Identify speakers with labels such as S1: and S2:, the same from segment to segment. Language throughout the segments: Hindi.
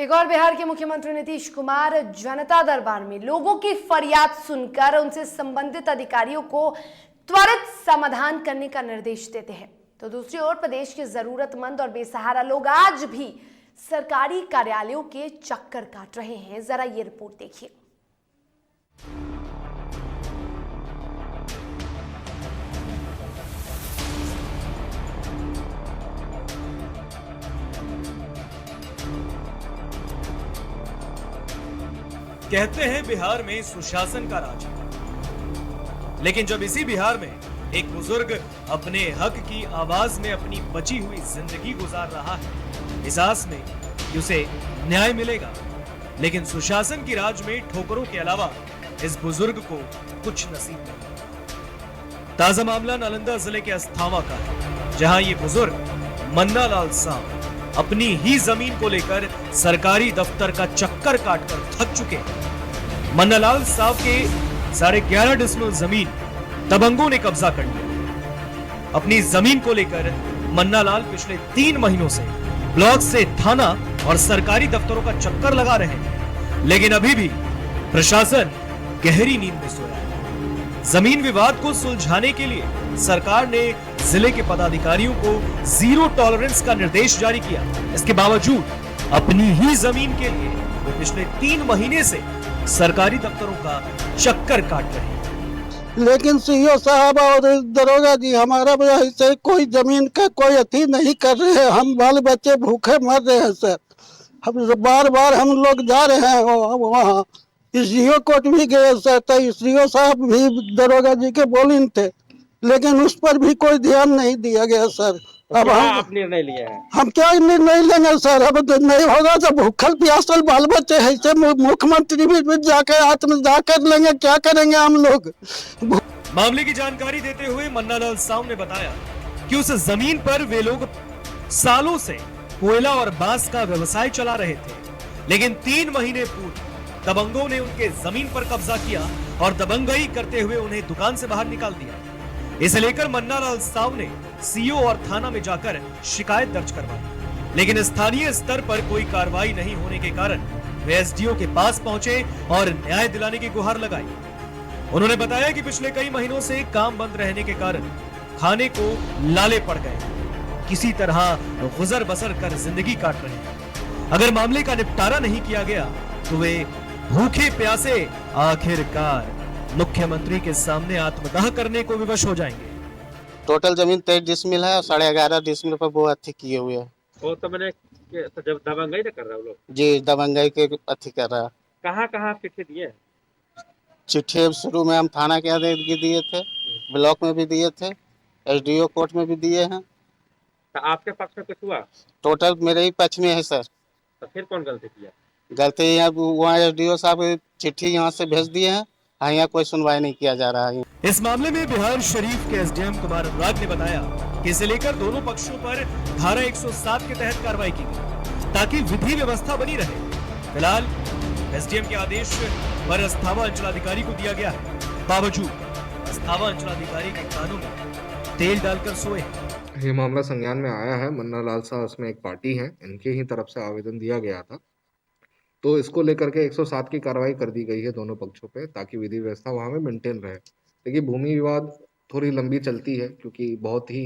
S1: एक और बिहार के मुख्यमंत्री नीतीश कुमार जनता दरबार में लोगों की फरियाद सुनकर उनसे संबंधित अधिकारियों को त्वरित समाधान करने का निर्देश देते हैं, तो दूसरी ओर प्रदेश के जरूरतमंद और बेसहारा लोग आज भी सरकारी कार्यालयों के चक्कर काट रहे हैं। जरा ये रिपोर्ट देखिए।
S2: कहते हैं बिहार में सुशासन का राज है, लेकिन जब इसी बिहार में एक बुजुर्ग अपने हक की आवाज में अपनी बची हुई जिंदगी गुजार रहा है, इस आस में कि उसे न्याय मिलेगा, लेकिन सुशासन की राज में ठोकरों के अलावा इस बुजुर्ग को कुछ नसीब नहीं। ताजा मामला नालंदा जिले के अस्थावा का है, जहां ये बुजुर्ग मन्ना लाल साहब अपनी ही जमीन को लेकर सरकारी दफ्तर का चक्कर काटकर थक चुके हैं। मन्ना लाल साहब के 11.5 डिसमिल जमीन दबंगों ने कब्जा कर लिया। अपनी जमीन को लेकर मन्ना लाल पिछले 3 महीनों से ब्लॉक से थाना और सरकारी दफ्तरों का चक्कर लगा रहे हैं, लेकिन अभी भी प्रशासन गहरी नींद में सोया है। जमीन विवाद को सुलझाने के लिए सरकार ने जिले के पदाधिकारियों को जीरो टॉलरेंस का निर्देश जारी किया। इसके बावजूद अपनी ही जमीन के लिए वो पिछले 3 महीने से सरकारी दफ्तरों का चक्कर काट रहे हैं।
S3: लेकिन सीओ साहब और दरोगा जी हमारा ऐसे कोई जमीन का कोई अति नहीं कर रहे हैं। हम बाल बच्चे भूखे मर रहे हैं सर। हम बार बार हम लोग जा रहे हैं वहाँ सीओ कोर्ट भी गए सर, तो सीओ साहब भी दरोगा जी के बोलिन थे, लेकिन उस पर भी कोई ध्यान नहीं दिया गया सर।
S4: तो
S3: अब
S4: आप निर्णय लिया है?
S3: हम क्या निर्णय लेंगे सर? अब तो नहीं होगा तो भूखल प्यासल बाल बच्चे है से मुख्यमंत्री भी जाकर आत्मदाह कर लेंगे, क्या करेंगे हम लोग?
S2: मामले की जानकारी देते हुए मन्ना लाल साहब ने बताया कि उस जमीन पर वे लोग सालों से कोयला और बांस का व्यवसाय चला रहे थे, लेकिन 3 महीने पूर्व दबंगों ने उनके जमीन पर कब्जा किया और दबंगई करते हुए उन्हें दुकान से बाहर निकाल दिया। इसे लेकर मन्ना लाल साहब ने सीओ और थाना में जाकर शिकायत दर्ज करवाई, लेकिन स्थानीय स्तर पर कोई कार्रवाई नहीं होने के कारण वे एसडीओ के पास पहुंचे और न्याय दिलाने की गुहार लगाई। उन्होंने बताया कि पिछले कई महीनों से काम बंद रहने के कारण खाने को लाले पड़ गए, किसी तरह गुजर बसर कर जिंदगी काट रहे हैं। अगर मामले का निपटारा नहीं किया गया तो वे भूखे प्यासे आखिरकार मुख्यमंत्री के सामने आत्मदाह करने को विवश हो जाएंगे।
S5: टोटल जमीन 23 डिसमिल है और 11.5 डिसमिल पर वो अथी किए हुए हैं।
S4: वो तो मैंने जब दबंगई कर रहा लोग
S5: जी दबंगई के अथी कर रहा है।
S4: कहाँ चिट्ठी दिए?
S5: चिट्ठी शुरू में हम थाना के यहाँ दिए थे, ब्लॉक में भी दिए थे, एसडीओ कोर्ट में भी दिए हैं।
S4: तो आपके पक्ष में कुछ हुआ?
S5: टोटल मेरे ही पक्ष में है सर।
S4: तो फिर कौन गलती किया?
S5: गलती यहाँ वहाँ एसडीओ साहब चिट्ठी यहाँ से भेज दिए हैं, यहाँ कोई सुनवाई नहीं किया जा रहा है।
S2: इस मामले में बिहार शरीफ के एसडीएम कुमार अनुराग ने बताया कि इसे लेकर दोनों पक्षों पर धारा 107 के तहत कार्रवाई की गई ताकि विधि व्यवस्था बनी रहे। फिलहाल एसडीएम के आदेश पर अस्थावा अंचलाधिकारी को दिया गया है, बावजूद अस्थावा अंचलाधिकारी के कानों में तेल डालकर सोए।
S6: ये मामला संज्ञान में आया है। मन्ना लाल साहब इसमें एक पार्टी है, इनके ही तरफ से आवेदन दिया गया था, तो इसको लेकर के 107 की कार्रवाई कर दी गई है दोनों पक्षों पे, ताकि विधि व्यवस्था वहाँ में मेंटेन रहे। देखिए भूमि विवाद थोड़ी लंबी चलती है, क्योंकि बहुत ही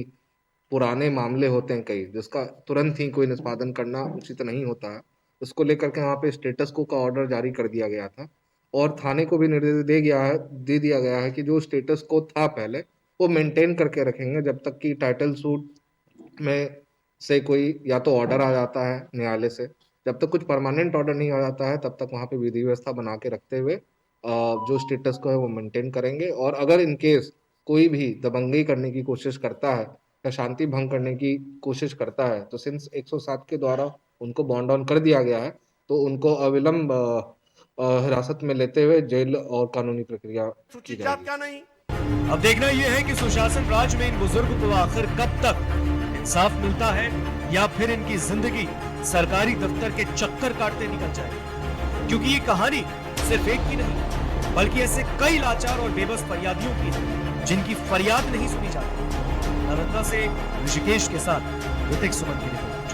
S6: पुराने मामले होते हैं कई, जिसका तुरंत ही कोई निष्पादन करना उचित नहीं होता है। उसको लेकर के वहाँ पे स्टेटस को का ऑर्डर जारी कर दिया गया था और थाने को भी निर्देश दे दिया गया है कि जो स्टेटस को था पहले वो मेंटेन करके रखेंगे जब तक कि टाइटल सूट में से कोई या तो ऑर्डर आ जाता है न्यायालय से। जब तक कुछ परमानेंट ऑर्डर नहीं आ जाता है तब तक वहाँ पे विधि व्यवस्था बना के रखते हुए जो स्टेटस को है वो मेंटेन करेंगे। और अगर इन केस कोई भी दबंगई करने की कोशिश करता है या शांति भंग करने की कोशिश करता है, तो सिंस 107 के द्वारा उनको बॉन्ड ऑन कर दिया गया है, तो उनको अविलंब हिरासत में लेते हुए जेल और कानूनी प्रक्रिया की जाएगी।
S2: अब देखना यह है कि सुशासन राज में इन बुजुर्ग को आखिर कब तक इंसाफ मिलता है या फिर इनकी जिंदगी सरकारी दफ्तर के चक्कर काटते निकल जाए, क्योंकि ये कहानी सिर्फ एक की नहीं बल्कि ऐसे कई लाचार और बेबस फरियादियों की है जिनकी फरियाद नहीं सुनी जाती। नालंदा से ऋषिकेश के साथ ऋतिक सुमन की रिपोर्ट।